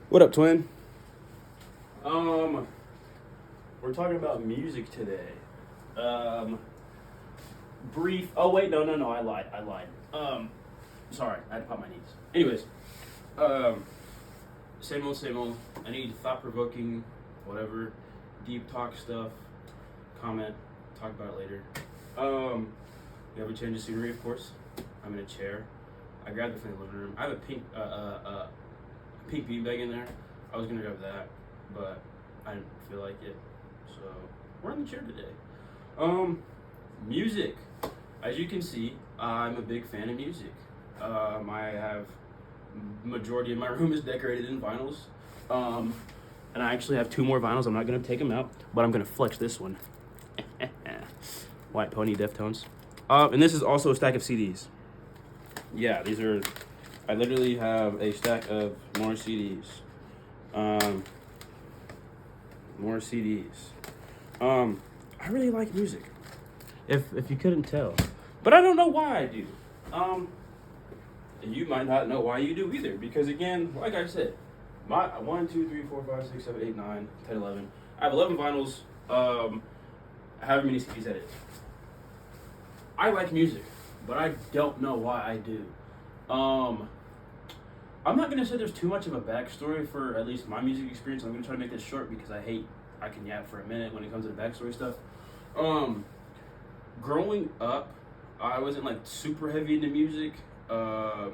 What up, twin? Um, we're talking about music today. Um, brief. Oh wait, no. I lied. Sorry, I had to pop my knees. Anyways, um, same old, same old. I need thought-provoking, whatever, deep talk stuff. Comment. Talk about it later. Um, we have a change of scenery, of course. I'm in a chair. I grabbed it from the living room. I have a pink beanbag in there. I was gonna grab that, but I didn't feel like it. So we're in the chair today. Music. As you can see, I'm a big fan of music. I have majority of my room is decorated in vinyls. And I actually have two more vinyls. I'm not gonna take them out, but I'm gonna flex this one. White Pony Deftones. And this is also a stack of CDs. Yeah, these are. I literally have a stack of more CDs. More CDs. I really like music. If you couldn't tell, but I don't know why I do. And you might not know why you do either, because again, like I said, my 1, 2, 3, 4, 5, 6, 7, 8, 9, 10, 11. I have 11 vinyls. However many CDs that is. I like music, but I don't know why I do. I'm not gonna say there's too much of a backstory for at least my music experience. I'm gonna try to make this short because I can yap for a minute when it comes to the backstory stuff. Growing up, I wasn't like super heavy into music. My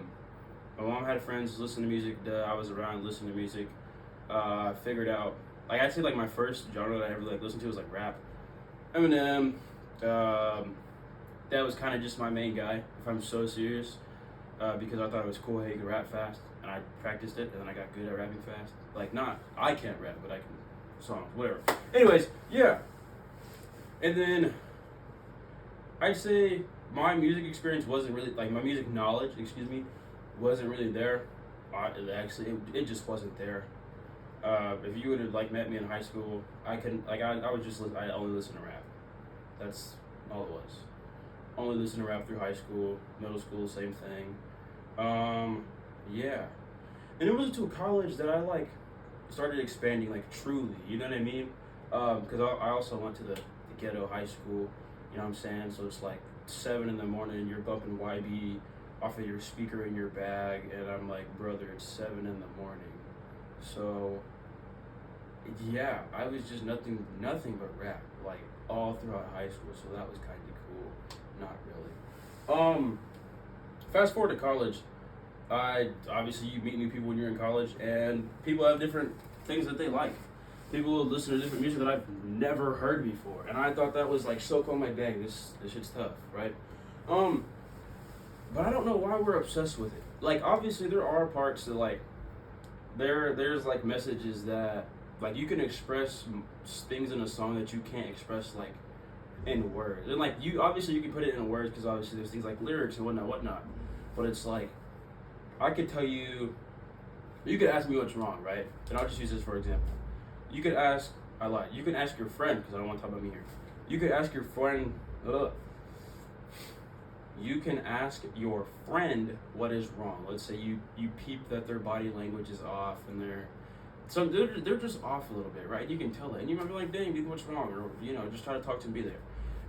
mom had friends listen to music. I was around listening to music. I figured out, like I'd say like my first genre that I ever like listened to was like rap. Eminem. That was kind of just my main guy. If I'm so serious, because I thought it was cool how he could rap fast, and I practiced it, and then I got good at rapping fast. Like I can't rap, but I can songs, whatever. Anyways, yeah. And then I'd say my music experience wasn't really like my music knowledge, wasn't really there. It just wasn't there. If you would have like met me in high school, I only listen to rap. That's all it was. Only listen to rap through high school, middle school, same thing. Yeah. And it wasn't until college that I like started expanding like truly. You know what I mean? Because I also went to the ghetto high school. You know what I'm saying? So it's like 7 in the morning, you're bumping YB off of your speaker in your bag, and I'm like, brother, it's 7 in the morning. So yeah, I was just nothing but rap, like all throughout high school. So that was kind of cool. Not really. Fast forward to college. Obviously you meet new people when you're in college, and people have different things that they like. People will listen to different music that I've never heard before, and I thought that was like so cool. I'm like, dang, this shit's tough, right? But I don't know why we're obsessed with it. Like, obviously there are parts that like there's like messages that like you can express things in a song that you can't express like in words. And like you can put it in words because obviously there's things like lyrics and whatnot. But it's like I could tell you could ask me what's wrong, right? And I'll just use this for example. You could ask You can ask your friend, because I don't want to talk about me here. You could ask your friend. You can ask your friend what is wrong. Let's say you peep that their body language is off and they're just off a little bit, right? You can tell that, and you might be like, "Dang, dude, what's wrong?" Or just try to talk to them, be there.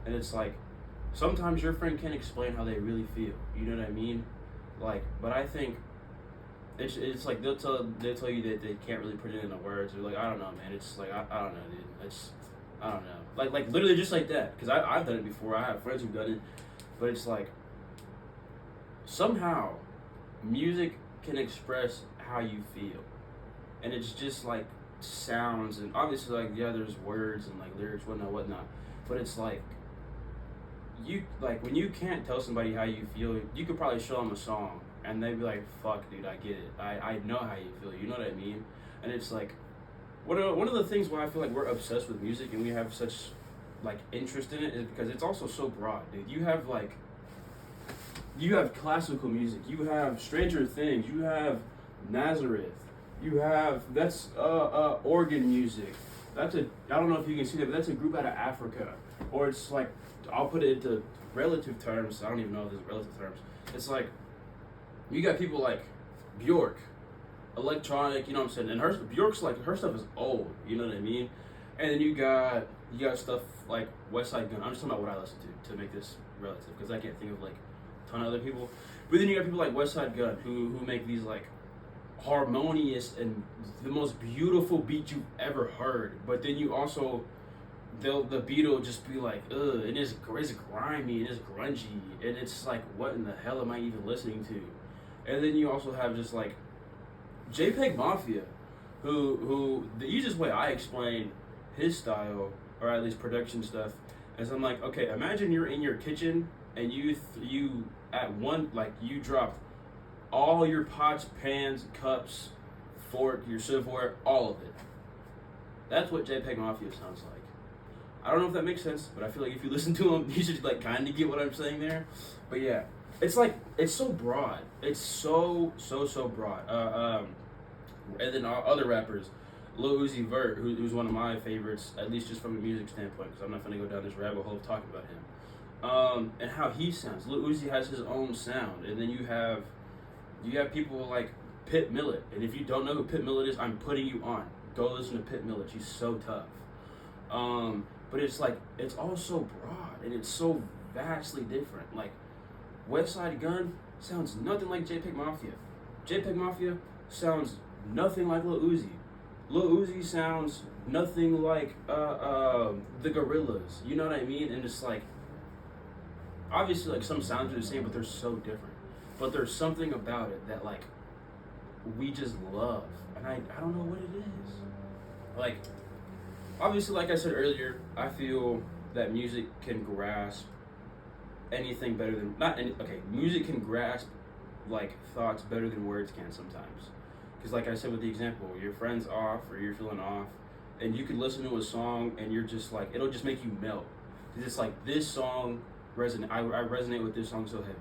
And it's like sometimes your friend can't explain how they really feel. You know what I mean? Like, but I think it's like they'll tell you that they can't really put it into words. Or like, I don't know, man. It's like I don't know, dude. I don't know. Like literally just like that. Because I've done it before. I have friends who've done it, but it's like somehow music can express how you feel, and it's just like sounds, and obviously like yeah, there's words and like lyrics, whatnot. But it's like when you can't tell somebody how you feel, you could probably show them a song and they'd be like, fuck dude, I get it. I know how you feel, you know what I mean? And it's like one of the things why I feel like we're obsessed with music and we have such like interest in it is because it's also so broad, dude. You have classical music, you have Stranger Things, you have Nazareth, you have organ music. I don't know if you can see that, but that's a group out of Africa. Or it's like, I'll put it into relative terms. I don't even know if there's relative terms. It's like, you got people like Bjork, electronic, you know what I'm saying? And her Bjork's like her stuff is old, you know what I mean? And then you got stuff like West Side Gun. I'm just talking about what I listen to make this relative because I can't think of like a ton of other people. But then you got people like West Side Gun who make these like harmonious and the most beautiful beat you've ever heard. But then you also the beat will just be like, ugh, and it's grimy and it's grungy and it's like, what in the hell am I even listening to? And then you also have just like JPEG Mafia, who the easiest way I explain his style or at least production stuff is I'm like, okay, imagine you're in your kitchen and you at one like you dropped all your pots, pans, cups, fork, your silverware, all of it. That's what JPEG Mafia sounds like. I don't know if that makes sense, but I feel like if you listen to him, you should like kind of get what I'm saying there. But yeah, it's like it's so broad. It's so broad. And then other rappers, Lil Uzi Vert, who's one of my favorites, at least just from a music standpoint, because I'm not gonna go down this rabbit hole of talking about him. And how he sounds. Lil Uzi has his own sound, and then you have people like Pit Millet, and if you don't know who Pit Millet is, I'm putting you on. Go listen to Pit Millet. She's so tough. But it's like it's all so broad and it's so vastly different. Like West Side Gun sounds nothing like JPEG Mafia. JPEG Mafia sounds nothing like Lil Uzi. Lil Uzi sounds nothing like the Gorillaz. You know what I mean? And it's like obviously like some sounds are the same, but they're so different. But there's something about it that like we just love, and I don't know what it is. Like obviously, like I said earlier, I feel that music can grasp anything better than music can grasp like thoughts better than words can sometimes. Because like I said with the example, your friend's off or you're feeling off, and you can listen to a song and you're just like it'll just make you melt. Because it's like this song resonate. I resonate with this song so heavy.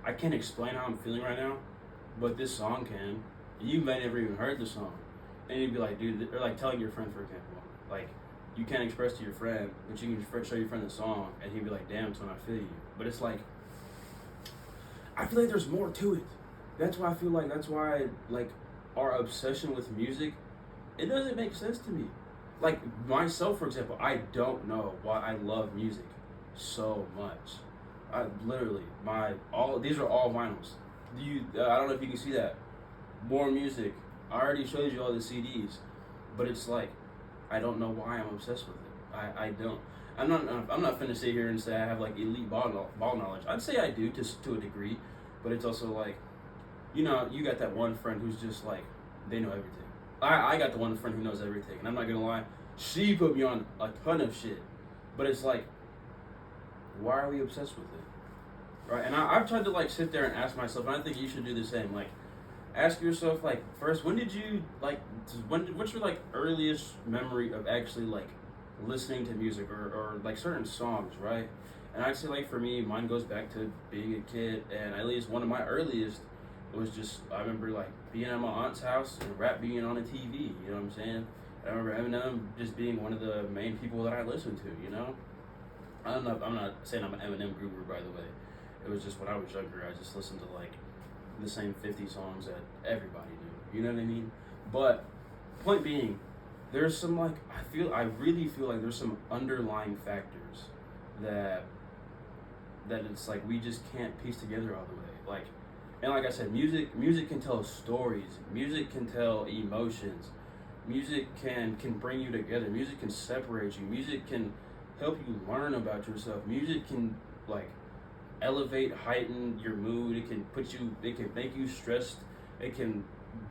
I can't explain how I'm feeling right now, but this song can. You may never even heard the song, and you'd be like, dude, or like telling your friend, for example. Like, you can't express to your friend, but you can show your friend the song, and he'd be like, damn, son, I feel you. But it's like, I feel like there's more to it. That's why like, our obsession with music, it doesn't make sense to me. Like, myself, for example, I don't know why I love music so much. I literally, these are all vinyls. I don't know if you can see that. More music. I already showed you all the CDs, but it's like, I don't know why I'm obsessed with it. I don't. I'm not finna sit here and say I have like elite ball knowledge. I'd say I do to a degree, but it's also like, you know, you got that one friend who's just like, they know everything. I got the one friend who knows everything, and I'm not gonna lie, she put me on a ton of shit. But it's like, why are we obsessed with it, right? And I've tried to like sit there and ask myself, and I think you should do the same. Like, ask yourself, like, first, what's your like earliest memory of actually like listening to music or like certain songs, right? And I'd say like for me, mine goes back to being a kid, and at least one of my earliest was just, I remember like being at my aunt's house and rap being on a TV, you know what I'm saying? I remember Eminem just being one of the main people that I listened to, you know? I'm not saying I'm an Eminem guru, by the way. It was just when I was younger, I just listened to like the same 50 songs that everybody knew, you know what I mean? But point being, there's some like, I really feel like there's some underlying factors that it's like we just can't piece together all the way. Like, and like I said, music can tell stories, music can tell emotions, music can bring you together, music can separate you, music can help you learn about yourself, music can like elevate, heighten your mood, it can make you stressed, it can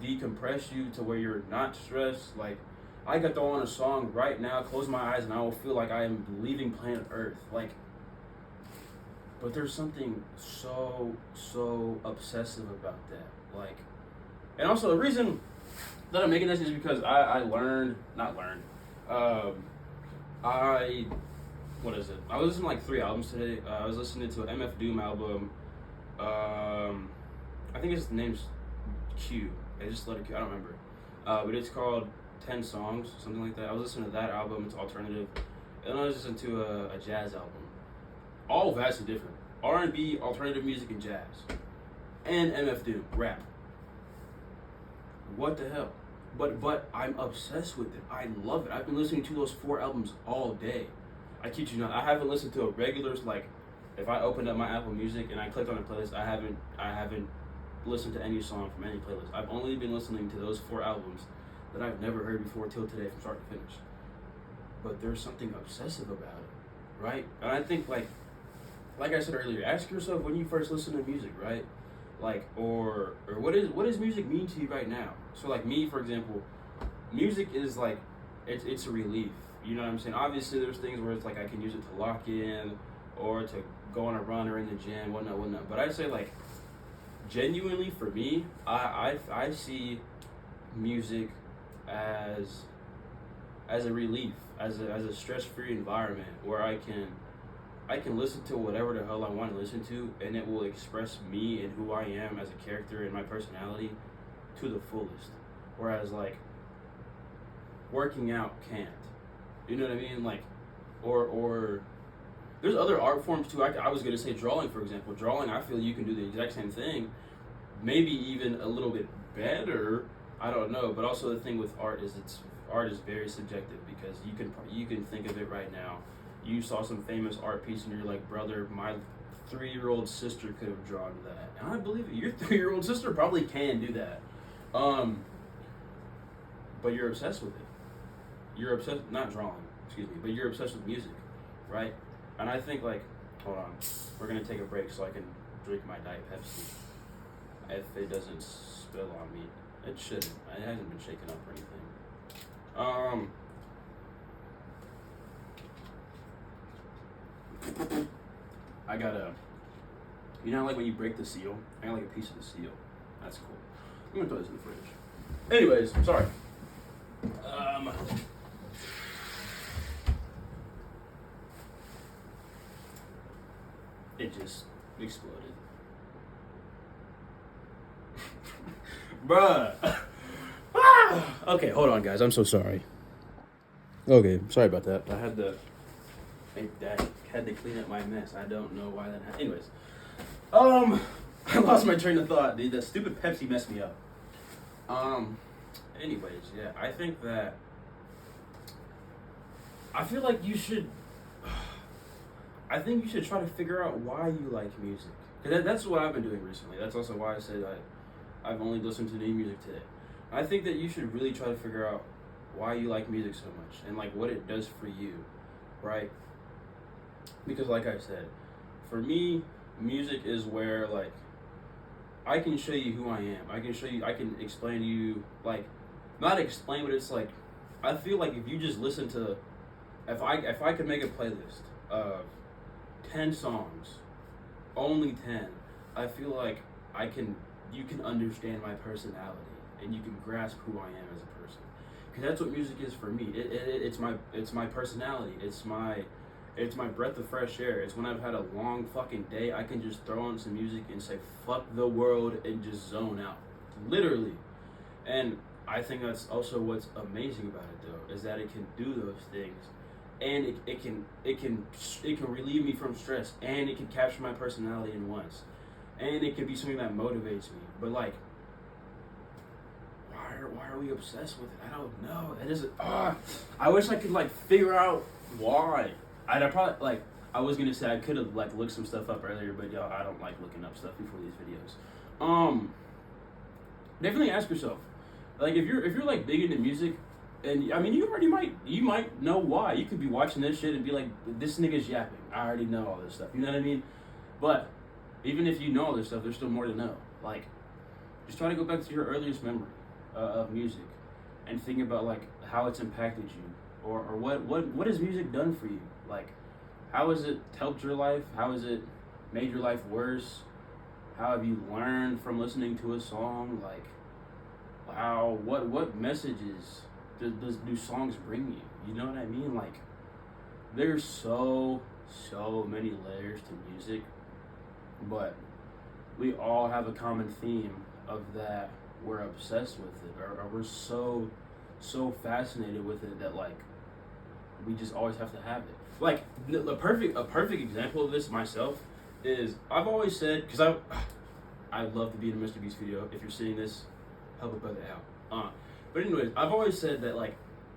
decompress you to where you're not stressed. Like, I could throw on a song right now, close my eyes, and I will feel like I am leaving planet Earth. Like, but there's something so obsessive about that. Like, and also the reason that I'm making this is because I was listening to like 3 albums today. I was listening to an MF Doom album. I think his name's Q. I just let it Q. I don't remember. But it's called 10 Songs, something like that. I was listening to that album. It's alternative. And I was listening to a jazz album. All vastly different. R&B, alternative music, and jazz. And MF Doom, rap. what the hell? But I'm obsessed with it. I love it. I've been listening to those 4 albums all day. I kid you not. I haven't listened to a regular, like, if I opened up my Apple Music and I clicked on a playlist, I haven't listened to any song from any playlist. I've only been listening to those 4 albums that I've never heard before till today from start to finish. But there's something obsessive about it, right? And I think, like I said earlier, ask yourself when you first listen to music, right? Like, or what does music mean to you right now? So, like, me, for example, music is like, it's a relief. You know what I'm saying? Obviously, there's things where it's like I can use it to lock in, or to go on a run or in the gym, whatnot. But I'd say, like, genuinely for me, I see music as a relief, as a stress-free environment where I can listen to whatever the hell I want to listen to, and it will express me and who I am as a character and my personality to the fullest. Whereas, like, working out can't. You know what I mean? Like, or there's other art forms too. I was gonna say drawing, for example. Drawing, I feel you can do the exact same thing, maybe even a little bit better. I don't know. But also the thing with art is art is very subjective, because you can think of it right now. You saw some famous art piece and you're like, brother, my 3-year-old sister could have drawn that. And I believe it. Your 3-year-old sister probably can do that. But you're obsessed with it. You're obsessed, not drawing, excuse me, but you're obsessed with music, right? And I think, like, hold on, we're gonna take a break so I can drink my Diet Pepsi. If it doesn't spill on me, it shouldn't. It hasn't been shaken up or anything. I got you know, like when you break the seal, I got like a piece of the seal. That's cool. I'm gonna throw this in the fridge. Anyways, sorry. It just exploded. Bruh. Okay, hold on, guys. I'm so sorry. Okay, sorry about that. I had to clean up my mess. I don't know why that happened. Anyways, I lost my train of thought. Dude, that stupid Pepsi messed me up. Anyways, yeah, I think that I feel like you should. I think you should try to figure out why you like music. Because that's what I've been doing recently. That's also why I said I've only listened to new music today. I think that you should really try to figure out why you like music so much and, like, what it does for you, right? Because, like I said, for me, music is where, like, I can show you who I am. I can explain to you, like, not explain, but it's like, I feel like if you just listen to, if I could make a playlist of 10 songs, only 10, I feel like you can understand my personality and you can grasp who I am as a person. Because that's what music is for me. It's my personality. It's my breath of fresh air. It's when I've had a long fucking day, I can just throw on some music and say fuck the world and just zone out, literally. And I think that's also what's amazing about it, though, is that it can do those things, and it can relieve me from stress, and it can capture my personality in once, and it can be something that motivates me. But, like, why are we obsessed with it? I don't know. It isn't. I wish I could, like, figure out why. I probably, like, I was gonna say I could have, like, looked some stuff up earlier, but I don't like looking up stuff before these videos. Definitely ask yourself, like, if you're like big into music, and I mean, you might know why. You could be watching this shit and be like, this nigga's yapping. I already know all this stuff. You know what I mean? But even if you know all this stuff, there's still more to know. Like, just try to go back to your earliest memory of music and think about, like, how it's impacted you, or what has music done for you? Like, how has it helped your life? How has it made your life worse? How have you learned from listening to a song? Like, what messages do songs bring you? You know what I mean? Like, there's so many layers to music, but we all have a common theme of that we're obsessed with it, or we're so fascinated with it that, like, we just always have to have it. Like, a perfect example of this myself is, I've always said, because I'd love to be in a Mr. Beast video. If you're seeing this, help a brother But anyways, I've always said that like,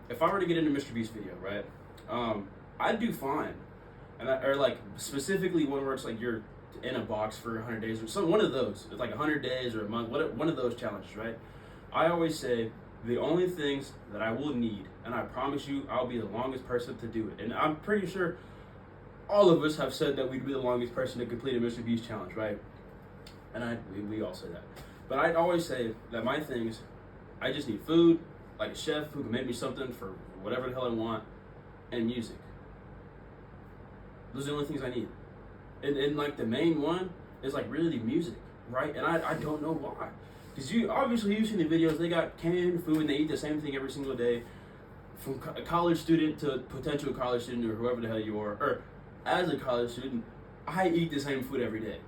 if I were to get into Mr. Beast video, right, I'd do fine, or like specifically one where it's like you're in a box for 100 days or some one of those, it's like 100 days or a month, one of those challenges, right? I always say the only things that I will need, and I promise you, I'll be the longest person to do it. And I'm pretty sure all of us have said that we'd be the longest person to complete a Mr. Beast challenge, right? And we all say that. But I'd always say that my things, I just need food, like a chef who can make me something for whatever the hell I want, and music. Those are the only things I need. And like the main one is like really the music, right? And I don't know why. Because you've seen the videos, they got canned food and they eat the same thing every single day. From a college student to a potential college student or whoever the hell you are, or as a college student, I eat the same food every day.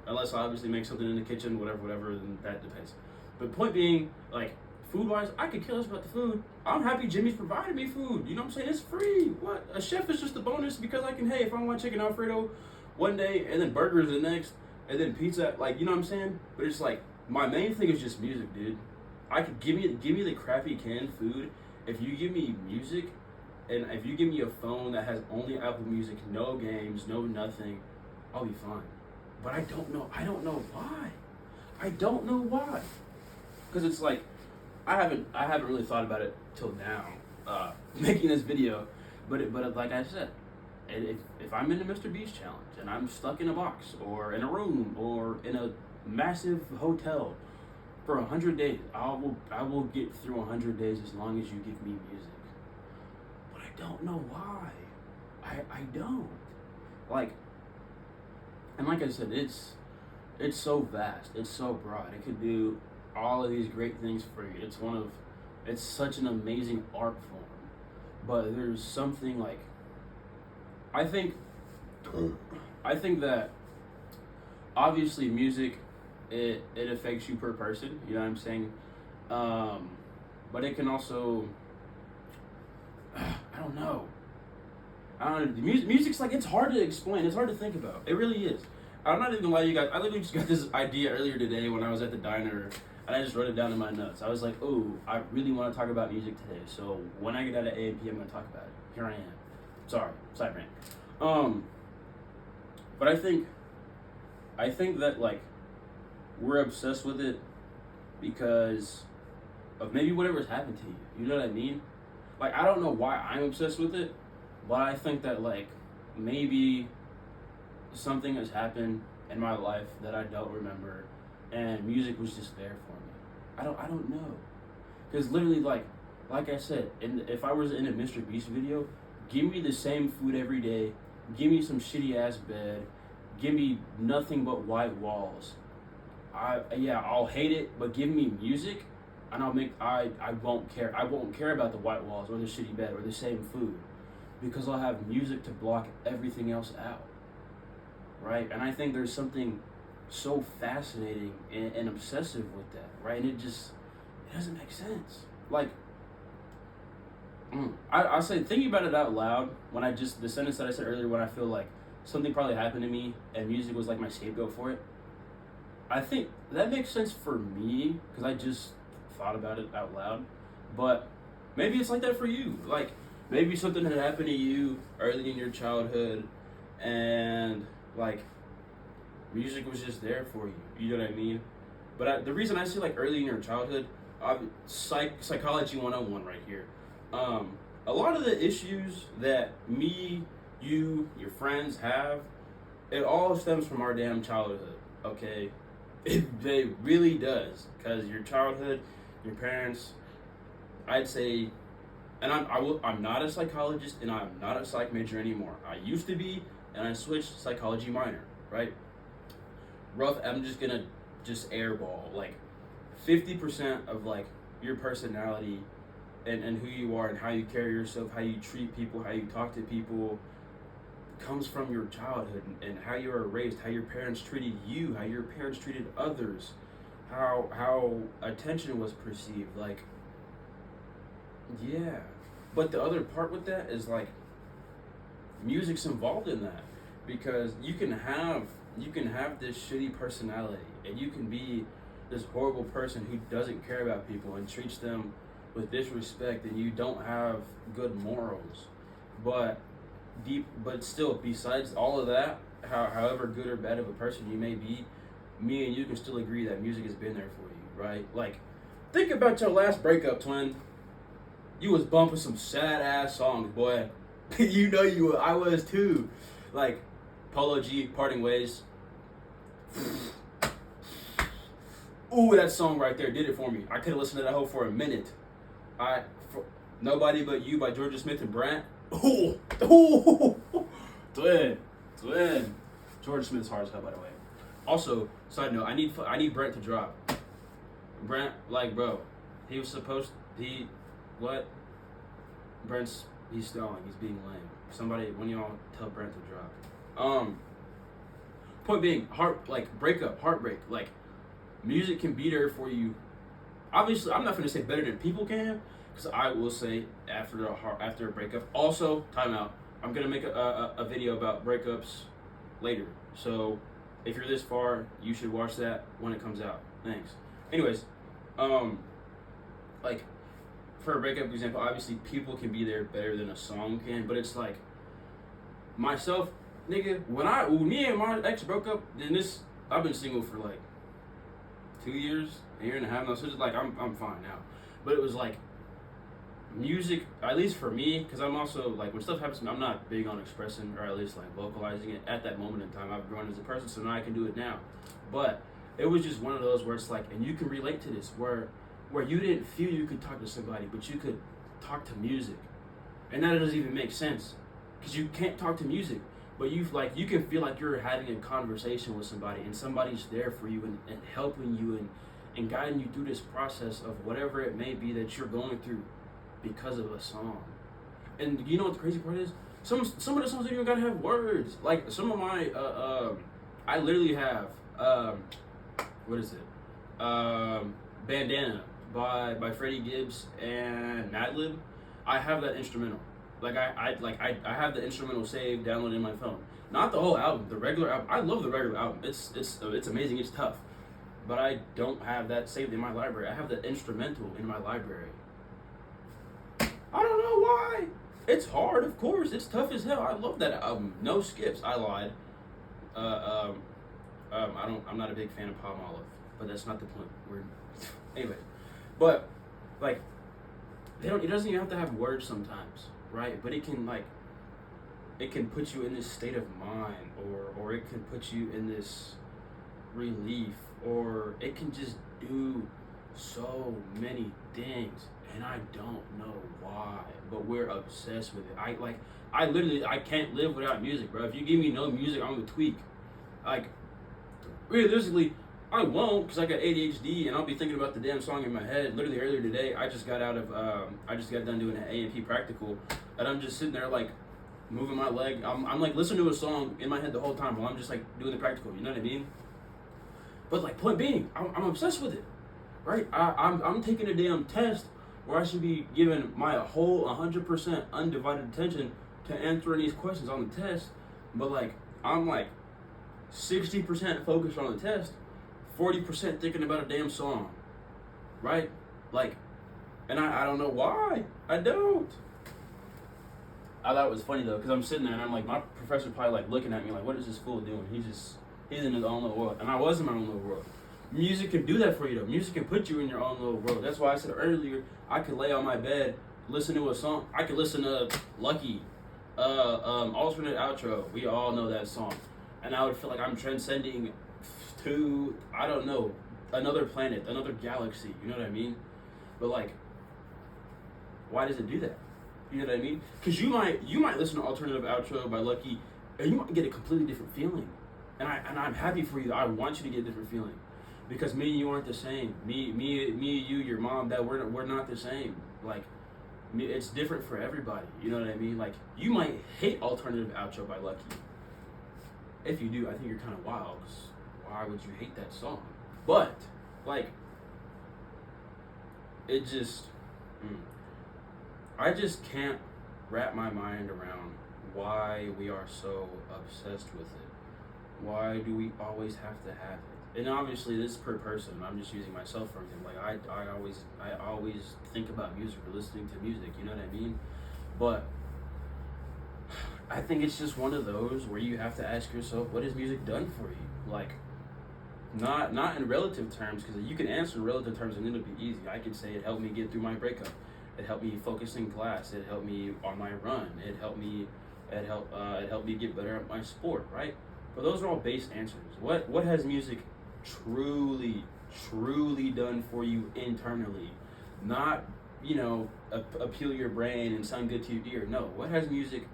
Unless I obviously make something in the kitchen, whatever, then that depends. But point being, like, food-wise, I could kill us about the food. I'm happy Jimmy's provided me food. You know what I'm saying? It's free. What? A chef is just a bonus because I can, hey, if I want chicken Alfredo one day, and then burgers the next, and then pizza, like, you know what I'm saying? But it's like, my main thing is just music, dude. I could give me the crappy canned food. If you give me music, and if you give me a phone that has only Apple Music, no games, no nothing, I'll be fine. But I don't know why. I don't know why. Because it's like, I haven't really thought about it till now, making this video. But like I said, if I'm in the Mr. Beast challenge and I'm stuck in a box or in a room or in a massive hotel for 100 days, I will get through 100 days as long as you give me music. But I don't know why. I don't. Like, and like I said, it's so vast, it's so broad. It could do all of these great things for you. It's such an amazing art form. But there's something like, I think that obviously music, it affects you per person, you know what I'm saying? But it can also, I don't know. Music's like, it's hard to explain. It's hard to think about. It really is. I'm not even gonna lie to you guys. I literally just got this idea earlier today when I was at the diner, and I just wrote it down in my notes. I was like, oh, I really want to talk about music today. So when I get out of A&P, I'm gonna talk about it. Here I am. Sorry, side rant. But I think that like we're obsessed with it because of maybe whatever's happened to you. You know what I mean? Like, I don't know why I'm obsessed with it, but I think that like maybe something has happened in my life that I don't remember, and music was just there for me. I don't know, because literally like I said, if I was in a Mr. Beast video, give me the same food every day, give me some shitty ass bed, give me nothing but white walls. I'll hate it, but give me music, and I won't care. I won't care about the white walls or the shitty bed or the same food, because I'll have music to block everything else out. Right? And I think there's something so fascinating and obsessive with that, right? And it doesn't make sense. Like, I say, thinking about it out loud, the sentence that I said earlier, when I feel like something probably happened to me and music was like my scapegoat for it, I think that makes sense for me because I just thought about it out loud. But maybe it's like that for you. Like, maybe something had happened to you early in your childhood and like music was just there for you. You know what I mean? But the reason I say like early in your childhood, psychology 101 right here. A lot of the issues that me, you, your friends have, it all stems from our damn childhood. Okay, it really does, because your childhood, your parents, I'd say, and I'm not a psychologist and I'm not a psych major anymore. I used to be, and I switched psychology minor, right? I'm just gonna airball, like 50% of like your personality and who you are and how you carry yourself, how you treat people, how you talk to people, comes from your childhood and how you were raised, how your parents treated you, how your parents treated others, how attention was perceived. Like, yeah. But the other part with that is like music's involved in that, because you can have this shitty personality and you can be this horrible person who doesn't care about people and treats them with disrespect, then you don't have good morals. But but still, besides all of that, however good or bad of a person you may be, me and you can still agree that music has been there for you, right? Like, think about your last breakup, twin. You was bumping some sad ass songs, boy. You know you were. I was too. Like, Polo G, Parting Ways. Ooh, that song right there did it for me. I could have listened to that whole for a minute. Nobody But You by Georgia Smith and Brant. Ooh, ooh, twin. Georgia Smith's hard as hell, by the way. Also, side note, I need Brent to drop. Brent, like, bro, he was supposed what? He's stalling. He's being lame. Somebody, when y'all tell Brent to drop. Point being, breakup, heartbreak. Like, music can be there for you. Obviously, I'm not gonna say better than people can, because I will say after a breakup. Also, time out. I'm gonna make a video about breakups later. So, if you're this far, you should watch that when it comes out. Thanks. Anyways, like, for a breakup example, obviously people can be there better than a song can, but it's like, myself, nigga, when me and my ex broke up, then I've been single for like 2 years, a year and a half now, so it's like, I'm fine now. But it was like, music, at least for me, because I'm also, like, when stuff happens to me, I'm not big on expressing, or at least, like, vocalizing it at that moment in time. I've grown as a person, so now I can do it now. But it was just one of those where it's like, and you can relate to this, where you didn't feel you could talk to somebody, but you could talk to music. And that doesn't even make sense, because you can't talk to music, but you can feel like you're having a conversation with somebody, and somebody's there for you and helping you and guiding you through this process of whatever it may be that you're going through because of a song. And you know what the crazy part is? Some of the songs don't even gotta have words. Like, some of my I literally have what is it? Bandana by Freddie Gibbs and Madlib. I have that instrumental. Like, I have the instrumental saved, downloaded in my phone. Not the whole album, the regular album. I love the regular album. It's amazing. It's tough. But I don't have that saved in my library. I have the instrumental in my library. I don't know why. It's hard, of course. It's tough as hell. I love that album. No skips. I lied. I'm not a big fan of Palmolive, but that's not the point. Anyway, but like, it doesn't even have to have words sometimes, right? But it can put you in this state of mind, or it can put you in this relief, or it can just do so many things. And I don't know why, but we're obsessed with it. I can't live without music, bro. If you give me no music, I'm gonna tweak. Like, realistically, I won't, because I got ADHD and I'll be thinking about the damn song in my head. Literally earlier today, I just got done doing an A&P practical, and I'm just sitting there like moving my leg. I'm like listening to a song in my head the whole time while I'm just like doing the practical. You know what I mean? But like, point being, I'm obsessed with it, right? I'm taking a damn test where I should be giving my whole 100% undivided attention to answering these questions on the test, but like, I'm like 60% focused on the test, 40% thinking about a damn song, right? Like, and I don't know why. I don't. I thought it was funny though, because I'm sitting there and I'm like, my professor probably like looking at me like, what is this fool doing? He's in his own little world, and I was in my own little world. Music can do that for you though. Music can put you in your own little world. That's why I said earlier, I could lay on my bed, listen to a song. I could listen to Lucky, Alternate Outro. We all know that song. And I would feel like I'm transcending to, I don't know, another planet, another galaxy. You know what I mean? But like, why does it do that? You know what I mean? Because you might listen to Alternative Outro by Lucky, and you might get a completely different feeling. And I'm happy for you. I want you to get a different feeling. Because me and you aren't the same. Me, you, your mom, Dad, we're not the same. Like, it's different for everybody. You know what I mean? Like, you might hate Alternative Outro by Lucky. If you do, I think you're kind of wild. 'Cause why would you hate that song? But, like, it just, I just can't wrap my mind around why we are so obsessed with it. Why do we always have to have it? and obviously this is per person. I'm just using myself for example. Like I always think about music or listening to music. You know what I mean? But I think it's just one of those where you have to ask yourself, what has music done for you? Like, not in relative terms, because you can answer in relative terms and it'll be easy. I could say it helped me get through my breakup. It helped me focus in class. It helped me on my run. It helped me get better at my sport, right? But those are all base answers. What has music truly done for you internally? Not, appeal your brain and sound good to your ear. No, what has music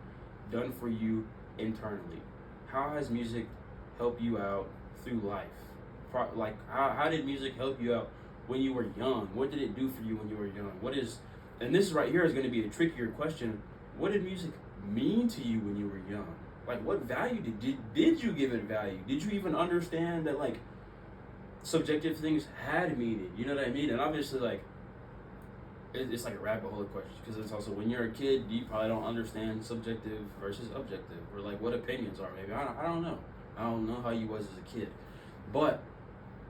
done for you internally? How has music helped you out through life? Like, how did music help you out when you were young? What did it do for you when you were young? And this right here is going to be a trickier question. What did music mean to you when you were young? Like, what value did you give it value? Did you even understand that, like, subjective things had meaning? You know what I mean? And obviously, like, it's like a rabbit hole of questions, because it's also, when you're a kid, you probably don't understand subjective versus objective, or like what opinions are. Maybe I don't know. I don't know how you was as a kid, but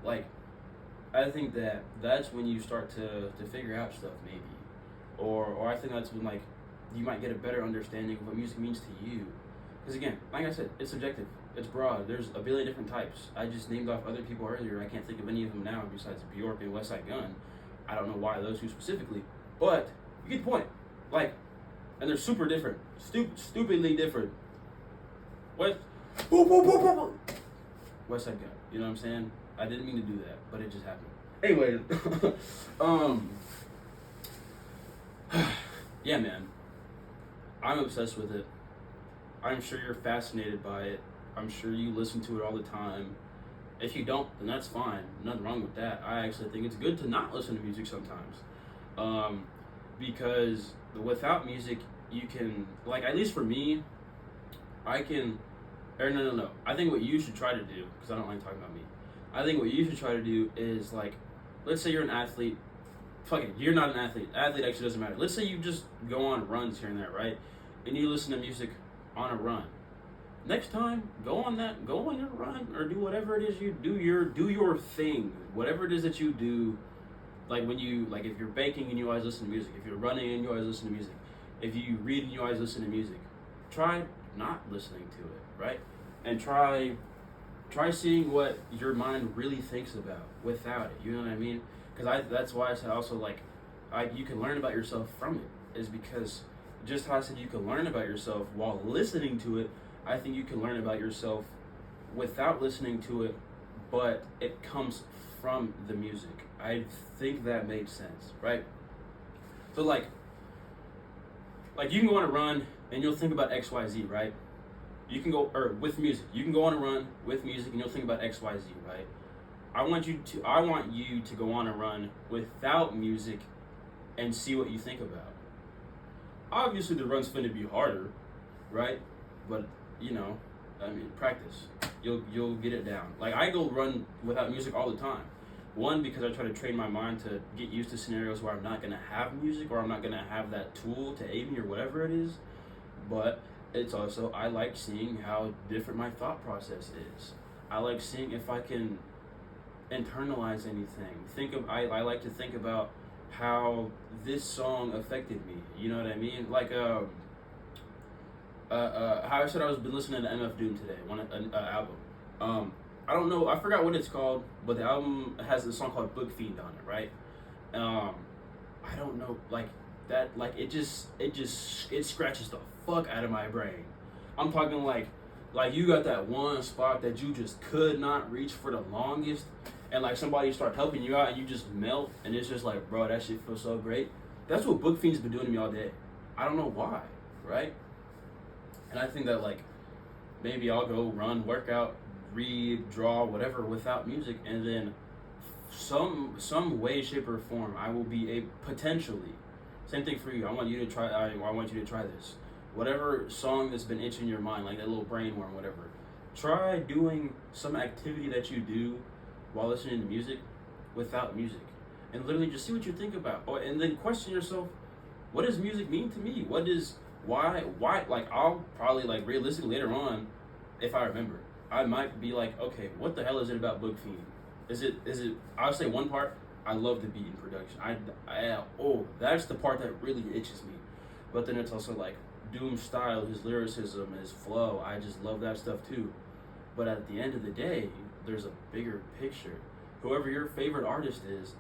like, I think that's when you start to figure out stuff, maybe, or I think that's when, like, you might get a better understanding of what music means to you. Because again, like I said, it's subjective, it's broad. There's a billion different types. I just named off other people earlier. I can't think of any of them now besides Bjork and Westside Gunn. I don't know why those two specifically, but you get the point. Like, and they're super different, stupidly different. Westside Gunn. You know what I'm saying? I didn't mean to do that, but it just happened. Anyway, yeah, man, I'm obsessed with it. I'm sure you're fascinated by it. I'm sure you listen to it all the time. If you don't, then that's fine. Nothing wrong with that. I actually think it's good to not listen to music sometimes. Because without music, you can, like, at least for me, I can, or no. I think what you should try to do, because I don't like talking about me, I think what you should try to do is, like, let's say you're an athlete. Fuck it, you're not an athlete. Athlete actually doesn't matter. Let's say you just go on runs here and there, right? And you listen to music on a run. Next time, go on your run, or do whatever it is you do. Do your thing. Whatever it is that you do, like when you, like, if you're baking and you always listen to music, if you're running and you always listen to music, if you read and you always listen to music, try not listening to it, right? And try seeing what your mind really thinks about without it. You know what I mean? Because that's why I said also, like, you can learn about yourself from it, is because just how I said you can learn about yourself while listening to it, I think you can learn about yourself without listening to it, but it comes from the music. I think that made sense, right? So like you can go on a run and you'll think about XYZ, right? You can go, or with music, you can go on a run with music and you'll think about XYZ, right? I want you to go on a run without music and see what you think about. Obviously the run's gonna be harder, right? But practice. You'll get it down. Like, I go run without music all the time. One, because I try to train my mind to get used to scenarios where I'm not gonna have music, or I'm not gonna have that tool to aid me, or whatever it is. But it's also, I like seeing how different my thought process is. I like seeing if I can internalize anything. I like to think about how this song affected me. You know what I mean? Like how I said I've been listening to MF Doom today, an album. I don't know, I forgot what it's called, but the album has a song called Book Fiend on it, right? I don't know, like that, like it scratches the fuck out of my brain. I'm talking like you got that one spot that you just could not reach for the longest, and like somebody start helping you out and you just melt, and it's just like, bro, that shit feels so great. That's what Book Fiend's been doing to me all day. I don't know why, right? And I think that, like, maybe I'll go run, work out, read, draw, whatever without music, and then some way, shape, or form I will be potentially. Same thing for you. I want you to try this. Whatever song that's been itching your mind, like that little brainworm, whatever. Try doing some activity that you do while listening to music without music, and literally just see what you think about. Oh, and then question yourself, what does music mean to me? Why, like, I'll probably, realistically later on, if I remember, I might be like, okay, what the hell is it about Book Fiend Is it? I would say one part. I love the beat and production. That's the part that really itches me. But then it's also like Doom style, his lyricism, his flow. I just love that stuff too. But at the end of the day, there's a bigger picture. Whoever your favorite artist is,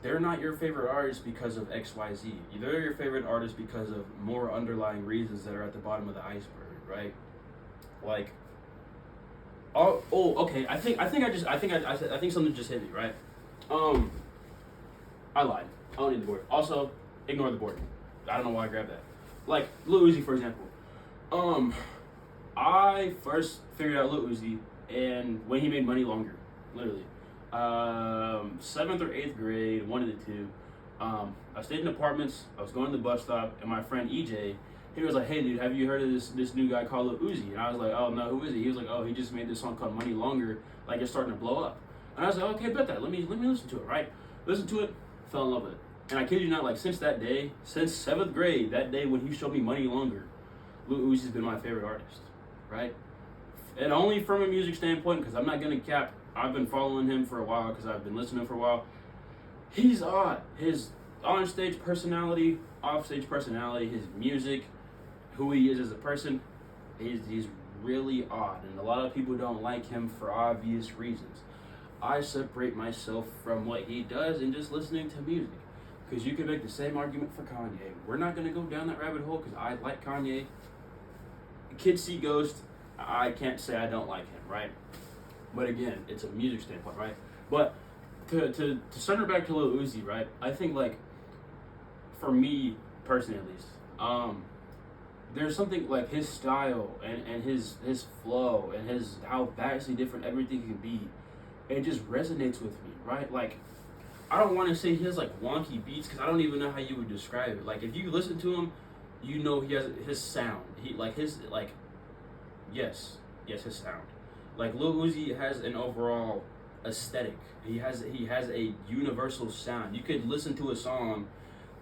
they're not your favorite artist because of XYZ. They're your favorite artist because of more underlying reasons that are at the bottom of the iceberg, right? Like, okay. I think something just hit me, right? Um, I lied. I don't need the board. Also, ignore the board. I don't know why I grabbed that. Like Lil Uzi, for example. Um, I first figured out Lil Uzi and when he made Money Longer, literally. Seventh or eighth grade, one of the two. I stayed in apartments. I was going to the bus stop, and my friend EJ, he was like, "Hey, dude, have you heard of this new guy called Lil Uzi?" And I was like, "Oh no, who is he?" He was like, "Oh, he just made this song called Money Longer. Like it's starting to blow up." And I was like, "Okay, bet that. Let me listen to it." Right? Listen to it. Fell in love with it. And I kid you not, like since that day, since seventh grade, that day when he showed me Money Longer, Lil Uzi's been my favorite artist. Right? And only from a music standpoint, because I'm not gonna cap. I've been following him for a while because I've been listening for a while. He's odd. His on-stage personality, off-stage personality, his music, who he is as a person, he's really odd. And a lot of people don't like him for obvious reasons. I separate myself from what he does and just listening to music. Because you can make the same argument for Kanye. We're not going to go down that rabbit hole because I like Kanye. Kids See Ghost, I can't say I don't like him, right? But again, it's a music standpoint, right? But to center back to Lil Uzi, right? I think like for me personally at least, there's something like his style and his flow and his how vastly different everything can be. It just resonates with me, right? Like I don't want to say he has like wonky beats because I don't even know how you would describe it. Like if you listen to him, you know he has his sound. He like his like yes his sound. Like Lil Uzi has an overall aesthetic. He has a universal sound. You could listen to a song,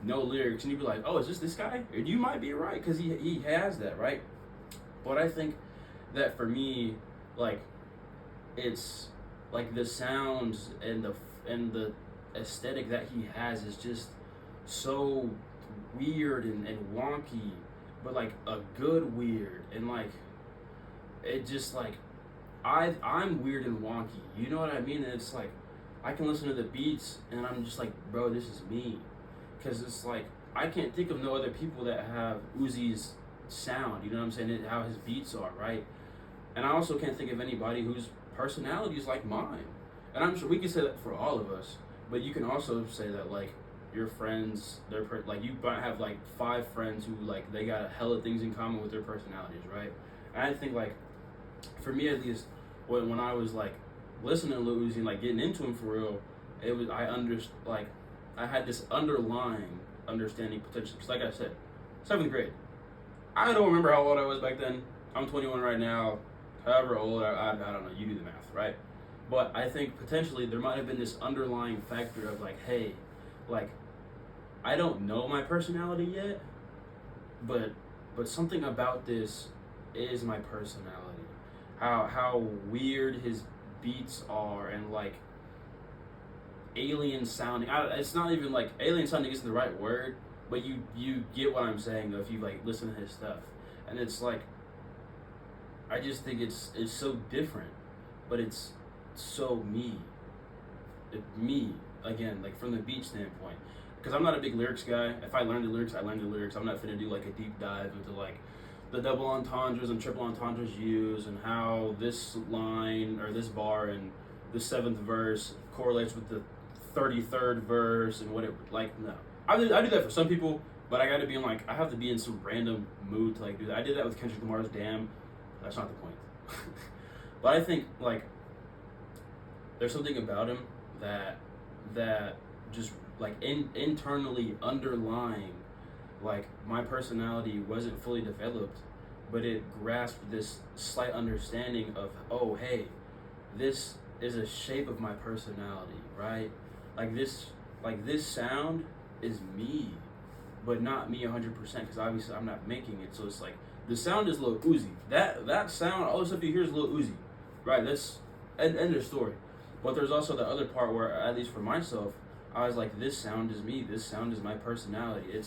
no lyrics, and you'd be like, "Oh, is this guy?" And you might be right because he has that, right? But I think that for me, like, it's like the sounds and the aesthetic that he has is just so weird and wonky, but like a good weird and like it just like I'm weird and wonky. You know what I mean? And it's like I can listen to the beats and I'm just like, bro, this is me. Because it's like I can't think of no other people that have Uzi's sound. You know what I'm saying? How his beats are, right? And I also can't think of anybody whose personality is like mine. And I'm sure we can say that for all of us. But you can also say that like your friends, like you might have like 5 friends who like they got a hell of things in common with their personalities, right? And I think like for me at least, when I was like listening to Lil Uzi and like getting into him for real, it was I had this underlying understanding potential. Because like I said, 7th grade. I don't remember how old I was back then. I'm 21 right now. However old, I don't know. You do the math, right? But I think potentially there might have been this underlying factor of like, hey, like I don't know my personality yet, but something about this is my personality. How weird his beats are and like alien sounding. It's not even like alien sounding isn't the right word, but you get what I'm saying though if you like listen to his stuff. And it's like I just think it's so different, but it's so me. Me again, like from the beat standpoint. Because I'm not a big lyrics guy. If I learn the lyrics, I learn the lyrics. I'm not finna do like a deep dive into like the double entendres and triple entendres used and how this line or this bar and the 7th verse correlates with the 33rd verse and what it like. No, I do that for some people, but I got to be in like I have to be in some random mood to like do that. I did that with Kendrick Lamar's "Damn." That's not the point. But I think like there's something about him that just like internally underlying like my personality wasn't fully developed, but it grasped this slight understanding of, oh hey, this is a shape of my personality, right? Like this sound is me, but not me 100% because obviously I'm not making it. So it's like the sound is Lil Uzi. That sound, all the stuff you hear is Lil Uzi, right? That's end of story. But there's also the other part where, at least for myself, I was like, this sound is me. This sound is my personality.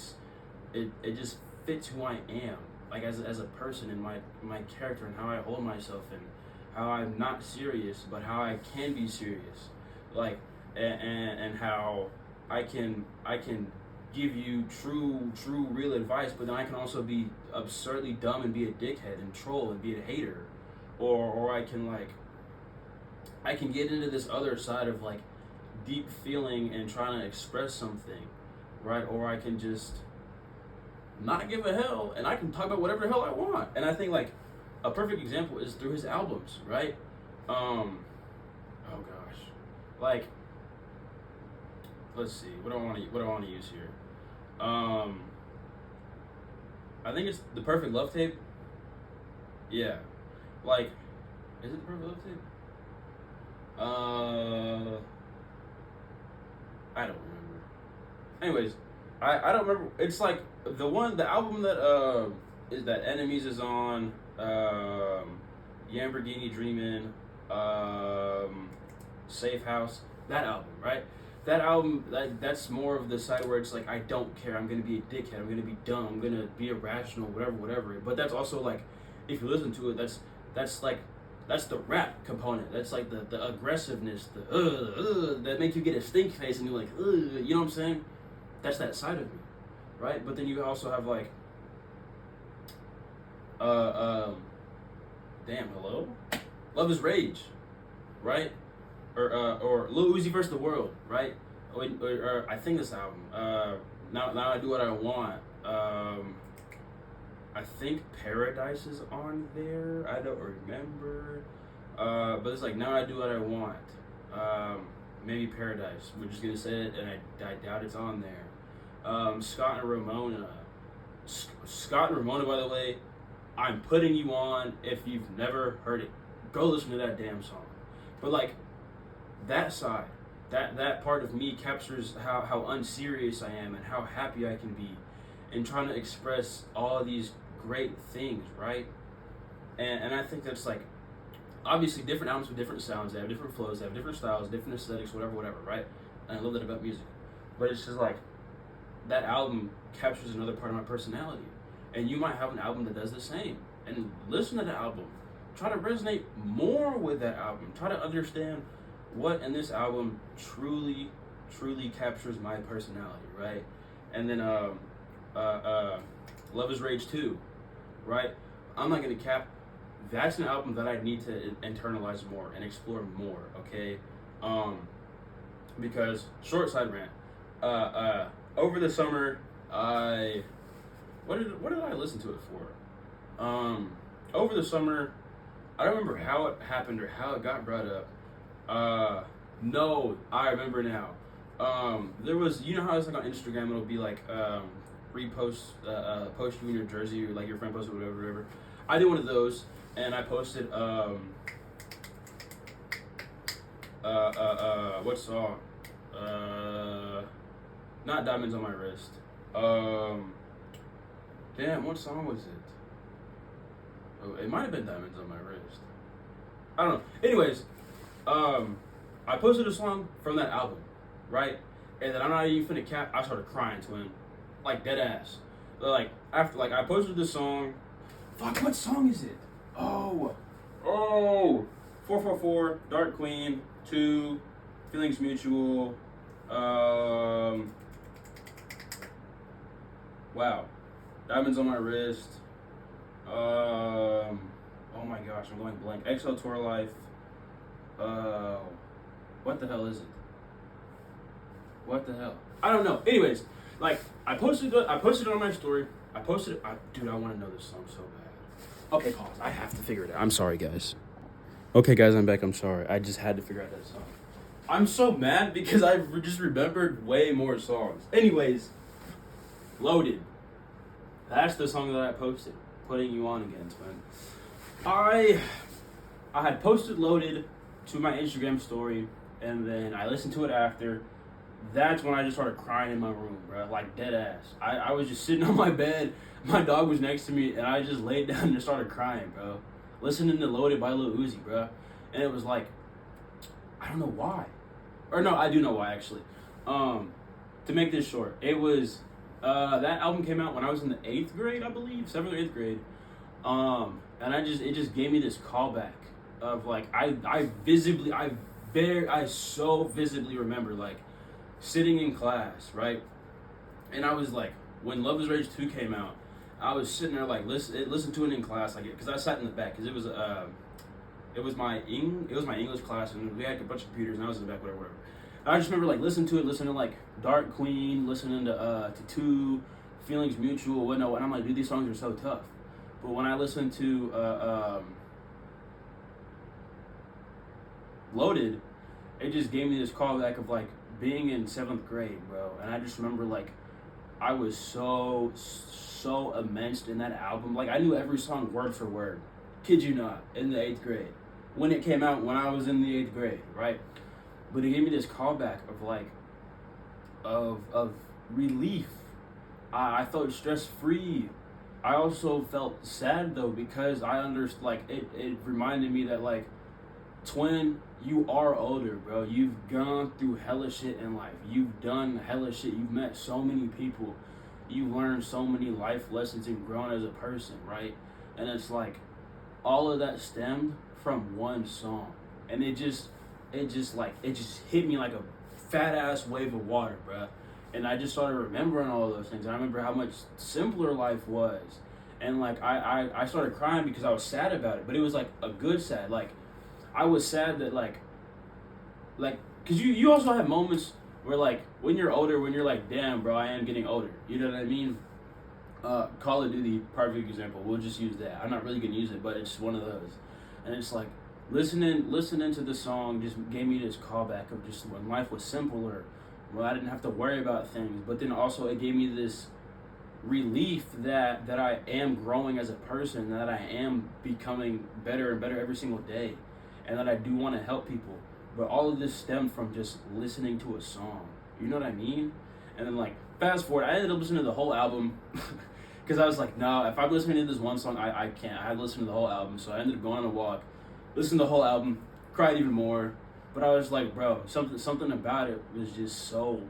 It just fits who I am, like as a person, and my character, and how I hold myself, and how I'm not serious, but how I can be serious, like, and how I can give you true real advice, but then I can also be absurdly dumb and be a dickhead and troll and be a hater, or I can get into this other side of like deep feeling and trying to express something, right? Or I can just not give a hell and I can talk about whatever the hell I want. And I think like a perfect example is through his albums, right? Oh gosh, like, let's see, what do I want to use here? I think it's the Perfect Love Tape. Yeah, like, is it the Perfect Love Tape? I don't remember. Anyways, I don't remember. It's like the album that is that Enemies is on, Lamborghini Dreamin', Safe House. That album, right? That album, that's more of the side where it's like, I don't care. I'm gonna be a dickhead. I'm gonna be dumb. I'm gonna be irrational. Whatever. But that's also like, if you listen to it, that's the rap component. That's like the aggressiveness, the that make you get a stink face and you're like, you know what I'm saying? That's that side of me, right? But then you also have like, damn, hello, Love Is Rage, right? Or Lil Uzi vs. the World, right? Or I think this album, now I Do What I Want. I think Paradise is on there. I don't remember. But it's like Now I Do What I Want. Maybe Paradise. We're just gonna say it, and I doubt it's on there. Scott and Ramona. Scott and Ramona, by the way, I'm putting you on. If you've never heard it, go listen to that damn song. But like, that side, that part of me captures how unserious I am and how happy I can be, and trying to express all these great things, right? And I think that's like, obviously different albums with different sounds, they have different flows, they have different styles, different aesthetics, whatever, right? And I love that about music. But it's just like, that album captures another part of my personality. And you might have an album that does the same. And listen to the album. Try to resonate more with that album. Try to understand what in this album truly captures my personality, right? And then Love Is Rage 2, right? I'm not gonna cap. That's an album that I need to internalize more and explore more, okay? Because, short side rant, over the summer, what did I listen to it for? Over the summer, I don't remember how it happened or how it got brought up. No, I remember now. There was, you know how it's like on Instagram, it'll be like, repost, post you in your jersey, or like your friend posted whatever. I did one of those, and I posted, what song? Not Diamonds on My Wrist. Damn, what song was it? Oh, it might have been Diamonds on My Wrist. I don't know. Anyways, I posted a song from that album, right? And then I'm not even finna cap, I started crying, twin. Like, dead ass. Like, after, like, I posted this song. Fuck, what song is it? Oh, 444, Dark Queen, 2, Feelings Mutual, wow, Diamonds on My Wrist, oh my gosh, I'm going blank. XO Tour Life, what the hell is it? What the hell? I don't know. Anyways, like, I posted it on my story. Dude, I want to know this song so bad. Okay, pause. I have to figure it out. I'm sorry, guys. Okay, guys, I'm back. I'm sorry. I just had to figure out that song. I'm so mad because I just remembered way more songs. Anyways, Loaded. That's the song that I posted. Putting You On Again, twin. I had posted Loaded to my Instagram story, and then I listened to it after. That's when I just started crying in my room, bro. Like, dead ass. I was just sitting on my bed. My dog was next to me, and I just laid down and started crying, bro. Listening to Loaded by Lil Uzi, bro. And it was like, I don't know why. Or no, I do know why actually. To make this short, it was that album came out when I was in the 8th grade, I believe, 7th or 8th grade. And it just gave me this callback of like I so visibly remember like sitting in class, right? And I was like, when Love Is Rage 2 came out, I was sitting there like listen to it in class, like because I sat in the back because it was my English class and we had a bunch of computers and I was in the back, whatever. And I just remember like listening to like Dark Queen, listening to Two, Feelings Mutual, whatnot, and I'm like, dude, these songs are so tough. But when I listened to Loaded, it just gave me this callback of like being in 7th grade, bro. And I just remember like I was so immersed in that album. Like I knew every song word for word. Kid you not, in the 8th grade. When it came out, when I was in the 8th grade, right? But it gave me this callback of like of relief. I felt stress free. I also felt sad though because I understood like it reminded me that like twin, you are older, bro. You've gone through hella shit in life. You've done hella shit. You've met so many people. You've learned so many life lessons and grown as a person, right? And it's like all of that stemmed from one song. And it just hit me like a fat ass wave of water, bro. And I just started remembering all of those things. And I remember how much simpler life was. And like I started crying because I was sad about it. But it was like a good sad. Like I was sad that like because you also have moments where like when you're older, when you're like, damn, bro, I am getting older. You know what I mean? Call of Duty, perfect example. We'll just use that. I'm not really gonna use it, but it's one of those. And it's like listening to the song just gave me this callback of just when life was simpler, when I didn't have to worry about things. But then also it gave me this relief that I am growing as a person, that I am becoming better and better every single day, and that I do want to help people. But all of this stemmed from just listening to a song. You know what I mean? And then like fast forward, I ended up listening to the whole album because I was like, no, if I'm listening to this one song, I can't. I had to listen to the whole album. So I ended up going on a walk, listened to the whole album, cried even more. But I was like, bro, something about it was just so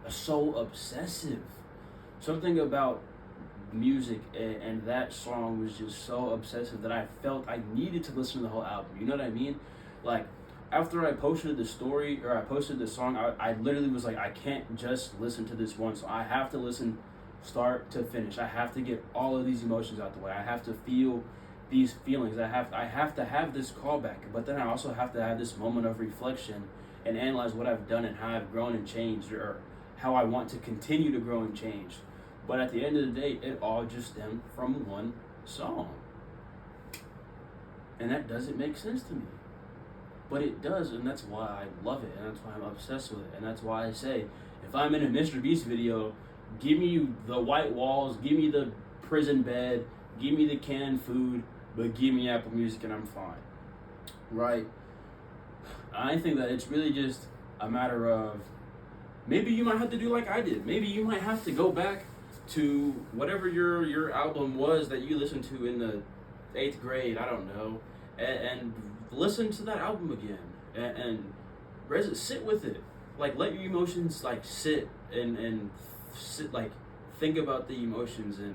obsessive. Something about music and that song was just so obsessive that I felt I needed to listen to the whole album. You know what I mean? Like after I posted the story or I posted the song, I literally was like, I can't just listen to this one song. I have to listen start to finish. I have to get all of these emotions out the way. I have to feel these feelings. I have to have this callback. But then I also have to have this moment of reflection and analyze what I've done and how I've grown and changed, or how I want to continue to grow and change. But at the end of the day, it all just stemmed from one song. And that doesn't make sense to me. But it does, and that's why I love it, and that's why I'm obsessed with it. And that's why I say, if I'm in a Mr. Beast video, give me the white walls, give me the prison bed, give me the canned food, but give me Apple Music and I'm fine. Right? I think that it's really just a matter of, maybe you might have to do like I did. Maybe you might have to go back to whatever your album was that you listened to in the 8th grade, I don't know, and listen to that album again and sit with it. Like let your emotions like sit and sit, like think about the emotions and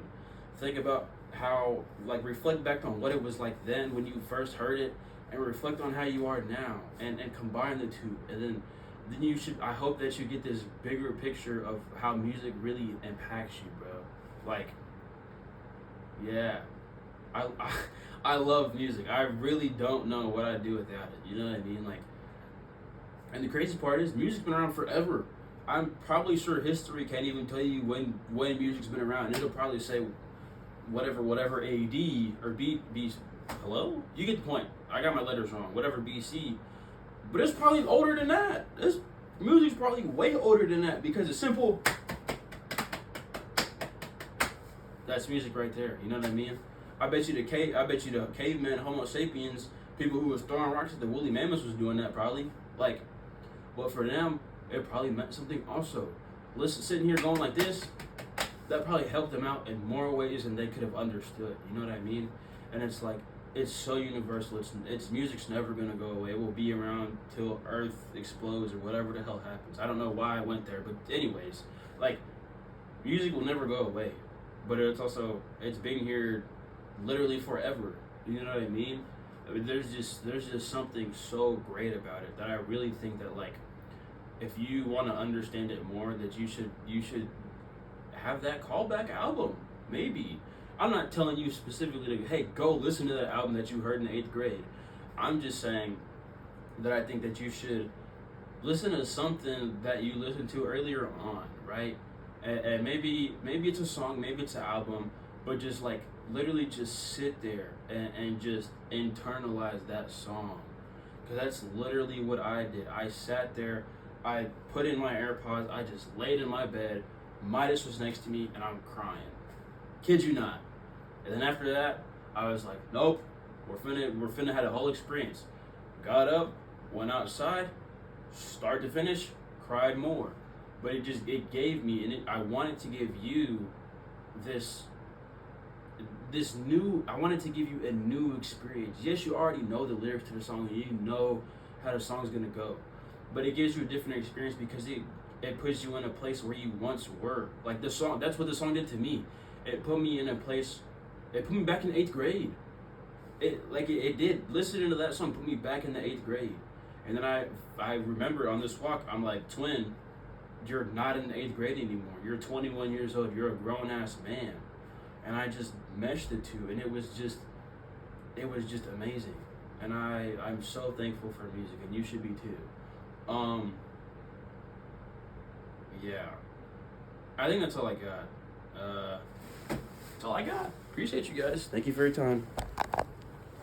think about how, like reflect back on what it was like then when you first heard it, and reflect on how you are now, and combine the two, and then you should, I hope that you get this bigger picture of how music really impacts you, bro. Like, yeah, I love music. I really don't know what I'd do without it. You know what I mean? Like, and the crazy part is music's been around forever. I'm probably sure history can't even tell you when music's been around. It'll probably say whatever AD or B. Hello? You get the point. I got my letters wrong. Whatever BC. But it's probably older than that. This music's probably way older than that, because it's simple. That's music right there. You know what I mean? I bet you the cavemen, Homo sapiens, people who was throwing rocks at the woolly mammoths was doing that probably. Like, but for them, it probably meant something also. Listen, sitting here going like this, that probably helped them out in more ways than they could have understood. You know what I mean? And it's like, it's so universal. It's music's never gonna go away. It will be around till Earth explodes or whatever the hell happens. I don't know why I went there, but anyways, like music will never go away. But it's been here literally forever. You know what I mean? I mean, there's just something so great about it that I really think that like if you want to understand it more, that you should have that callback album. Maybe. I'm not telling you specifically to, hey, go listen to that album that you heard in the 8th grade. I'm just saying that I think that you should listen to something that you listened to earlier on, right? And maybe it's a song, maybe it's an album, but just like literally just sit there and just internalize that song. Because that's literally what I did. I sat there, I put in my AirPods, I just laid in my bed, Midas was next to me, and I'm crying. Kid you not. And then after that, I was like, nope, we're finna have a whole experience. Got up, went outside, start to finish, cried more. But it gave me, and I wanted to give you I wanted to give you a new experience. Yes, you already know the lyrics to the song, and you know how the song's gonna go. But it gives you a different experience because it puts you in a place where you once were. Like the song, that's what the song did to me. It put me in a place. It put me back in 8th grade. It did. Listening to that song put me back in the 8th grade. And then I remember on this walk, I'm like, twin, you're not in the 8th grade anymore. You're 21 years old. You're a grown ass man. And I just meshed the two, and it was just amazing. And I'm so thankful for music, and you should be too. Yeah. I think that's all I got. That's all I got. Appreciate you guys. Thank you for your time.